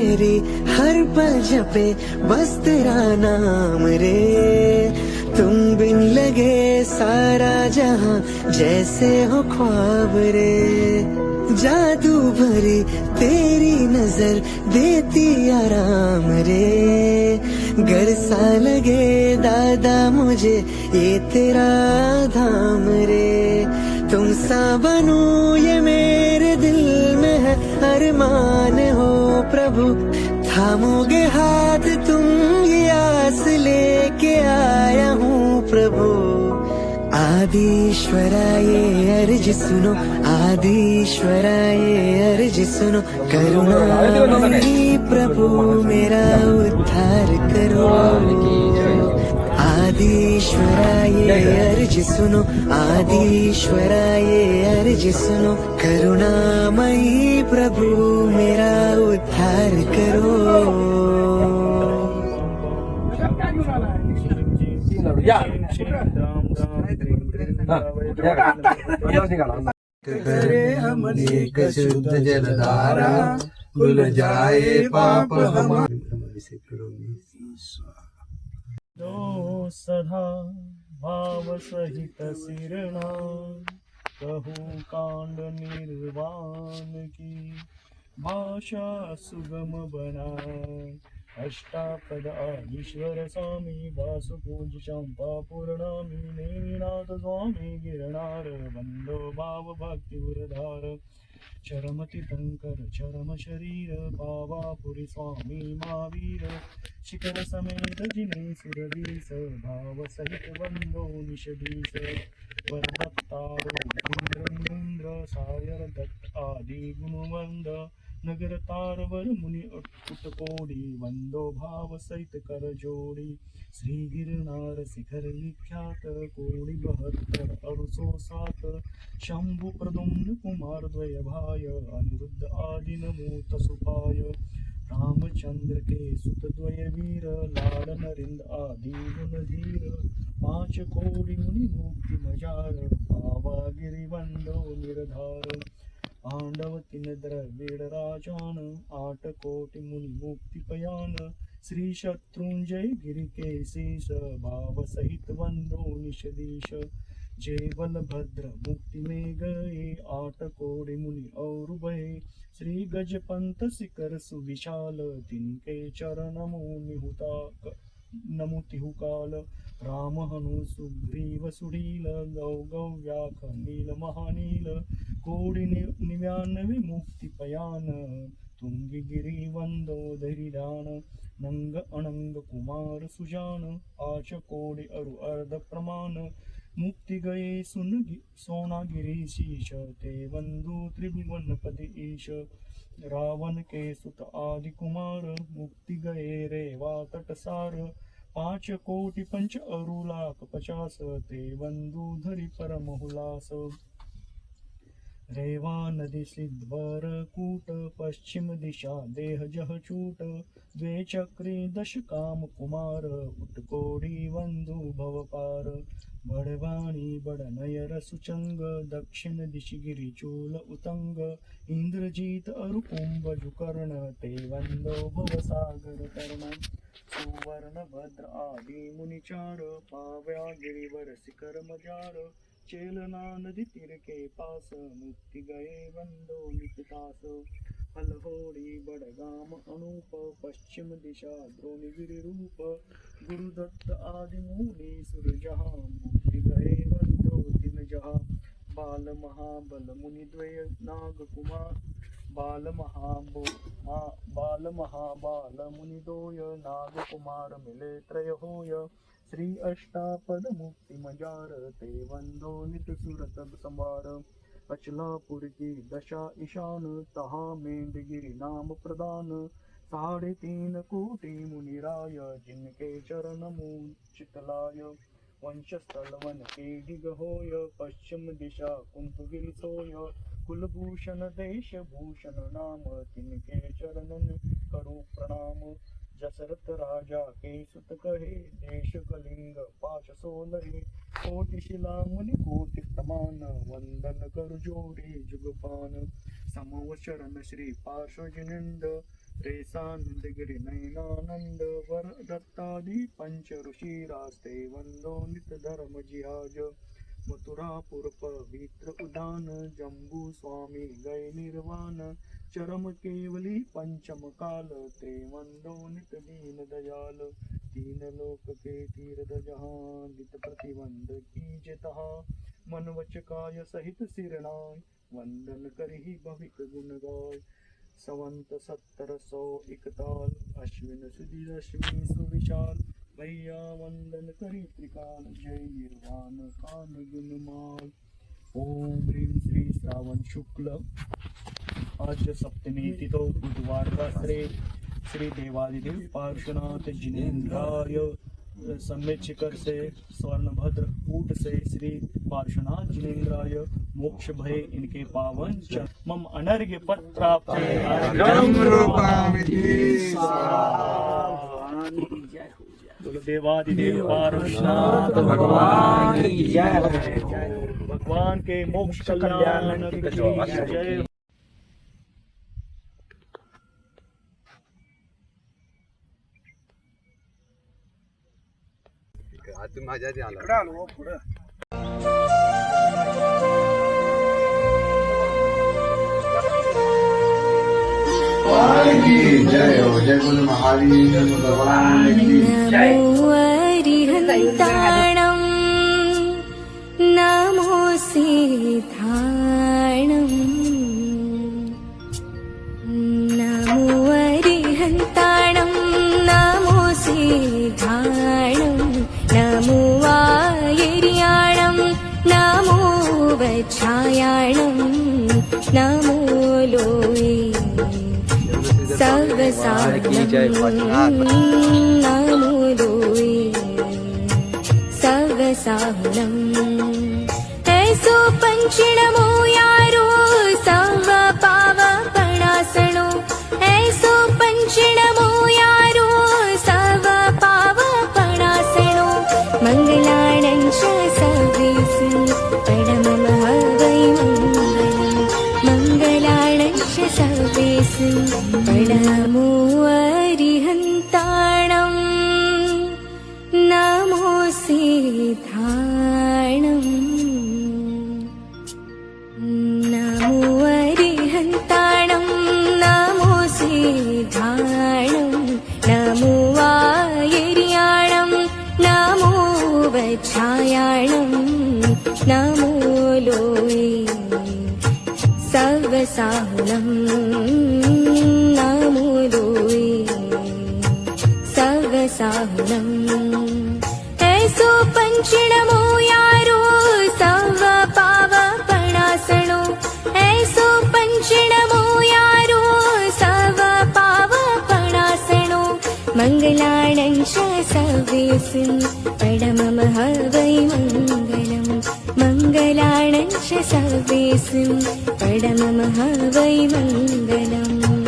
तेरी हर पल जपे बस तेरा नाम रे। तुम बिन लगे सारा जहां जैसे हो ख्वाब रे। जादू भरी तेरी नजर देती आराम रे। घर सा लगे दादा मुझे ये तेरा धाम रे। तुम सा बनूं ये मेरे दिल में है अरमान हो प्रभु। थामोगे हाथ तुम ये आस लेके आया हूँ प्रभु। आदिश्वराय अर्ज सुनो, आदिश्वराय अर्ज सुनो। करुणामयी प्रभु मेरा उद्धार करो। आदिश्वराय अर्ज सुनो, आदिश्वराय अर्ज सुनो। करुणामयी प्रभु मेरा उद्धार करो। करे हम एक शुद्ध जलधारा, खुल जाए पाप हमारे। दो सदा भाव सहित सिरना, कहूँ कांड निर्वाण की भाषा सुगम बनाए। अष्टापद ईश्वर स्वामी वासुपूज चंपा पूर्णामी। नेमिनाथ स्वामी गिरनार वंदो भाव भक्तिधार। चरमतीर्थंकर चरम शरीर पावापुरी स्वामी महावीर। शिखर समेत जिने सुरवीस भाव सहित वंदो निषदीस। वरदत्तारो इंद्र सायर दत्त आदि गुणवंद। नगर तारवर मुनि उत्कोडी वंदो भाव सहित कर जोड़ी। श्री गिरनार शिखर विख्यात कोटि 72 अरुसो 7। शंभु प्रदुम्न कुमार द्वय भाय अनिरुद्ध आदि नमो तसुपाय। रामचंद्र के सुत द्वय वीर लाड़ नरिंद आदि गुण धीर। 5 कोटि मुनि मुक्ति मजार पावा गिरिवंदो निर्धार। पांडव तीन द्रविड़ राजान 8 कोटि मुनि मुक्ति पयान। श्री शत्रुंजय गिरि के शीस भाव सहित वंदो निषदीश। जय बलभद्र मुक्ति में गए 8 कोटि मुनि और भय। श्री गजपंत शिखर सुविशाल तिनके चरण नमुतिहु काल। राम हनु सुग्रीव सुडील गौ गौ व्याख नील महानील। कोटि 99 मुक्ति पयान तुंगी गिरि वंदो धरिधान। नंग अनंग कुमार सुजान 8 कोटि अरु अर्ध प्रमाण। मुक्ति गए सोना गिरी शीश ते वंदो त्रिभुवन पति ईश। रावण के सुत आदि कुमार मुक्ति गए रेवा तटसार। 5 कोटि पंच अरु लाख 50 ते वंदु धरि परम हुलास। रेवा नदी सिद्धवर कूट पश्चिम दिशा देह जह चूट। 2 चक्री 10 काम कुमार उत्कोड़ी वंदु भव पार। बड़वाणी बड़ नयर सुचंग दक्षिण दिशि गिरि चूल उतंग। इंद्रजीत अरु कुंभ जुकर्ण ते वंदो भव सागर तरण। सुवर्ण भद्र आदि मुनिचार पाव्या गिरिवर शिखर मजार। चेलना नदी तीर के पास मुक्ति गए वंदो निकटास। हलहोड़ी बड़गाम अनूप पश्चिम दिशा द्रोणगिरि रूप। गुरुदत्त आदि मुनि सुर जहाँ मुक्ति गए वंदो तिन जहाँ। बाल महाबल मुनि द्वय नाग कुमार। बाल महाबाल मुनि दोय नाग कुमार मिले त्रय होय। श्री अष्टापद मुक्ति मजार ते वंदो नित सुर तब संभार। अचलापुर की दशा ईशान तहा मेंढगिरि नाम प्रदान। 3.5 कोटि मुनि राय जिनके चरण चितलाय। वंशस्थल वन के डिग होय पश्चिम दिशा कुंभ सोय। कुलभूषण देश भूषण नाम तिनके चरणन करो प्रणाम। जसरथ राजा के सुत कहे देश कलिंग 516। कोटि शिला मुनि कोटि प्रमाण वंदन कर जोड़े जुगपान। समवचरण श्री पार्श्वजनिंद त्रेसानंद गिरी नयनानंद वर दत्तादी पंच ऋषिरास्ते वंदो नित धर्म जिहाज मथुरापुर पवित्र उदान जम्बू स्वामी गए निर्वाण चरम केवली पंचम काल ते वंदो नित दीन दयाल तीन लोक के तीर्थ जहां नित प्रतिबंध कीजे तहा मन वच काय सहित सिरनाय वंदन करही भविक गुण गाय सवंत 1701 अश्विन सुदी रश्मि सुविशाल भैया वंदन करी त्रिकाल जय निर्वाण कान गुणमाल ओम ह्रीं श्री श्रावण शुक्ल आज सप्तमी तिथो बुधवार वासरे श्री देवादिदेव पार्श्वनाथ जिनेन्द्राय सम्यक शिखर से स्वर्णभद्र कूट से श्री पार्श्वनाथ जिनेन्द्राय मोक्ष भय इनके पावन मम अनर्घ्य पद प्राप्त बोलो देवादिदेव पार्श्वनाथ भगवान की जय भगवान के मोक्ष कल्याण की जय। आज तुम्ही माझ्या आधी आला जय हो जय गुरु महावीर भगवान की जय। हरिहन्ताणं नमो सिद्धाणं नमो हरिहन्ताणं नमो सिद्धाणं नमो वायर्याणं नमो वच्छायाणं नमो लोये नमो लोये सर्वसाहुलम् ऐसो पंचिणमो यारो सर्व पावपणासनो ऐसो पंचिणमो यारो सर्व पावपणासनो मंगलानं च सर्वेषु परममः वै मङ्गलम् मंगलानं च सर्वेषु परमो अरिहन्ताणं नमो सिद्धाणं नमो अरिहन्ताणं नमो सिद्धाणं नमो वायर्याणं नमो वच्छायाणं नमो लोये सर्वसाहुलम् नमो लोये सर्वसाहुलम् ऐसो पंचिणमो यारो सर्व पावपणासनो ऐसो पंचिणमो यारो सर्व पावपणासनो मंगलानं च सर्वेषु परममः वै मङ्गलम् मंगलानं च सर्वेषु परममः वै मङ्गलम्।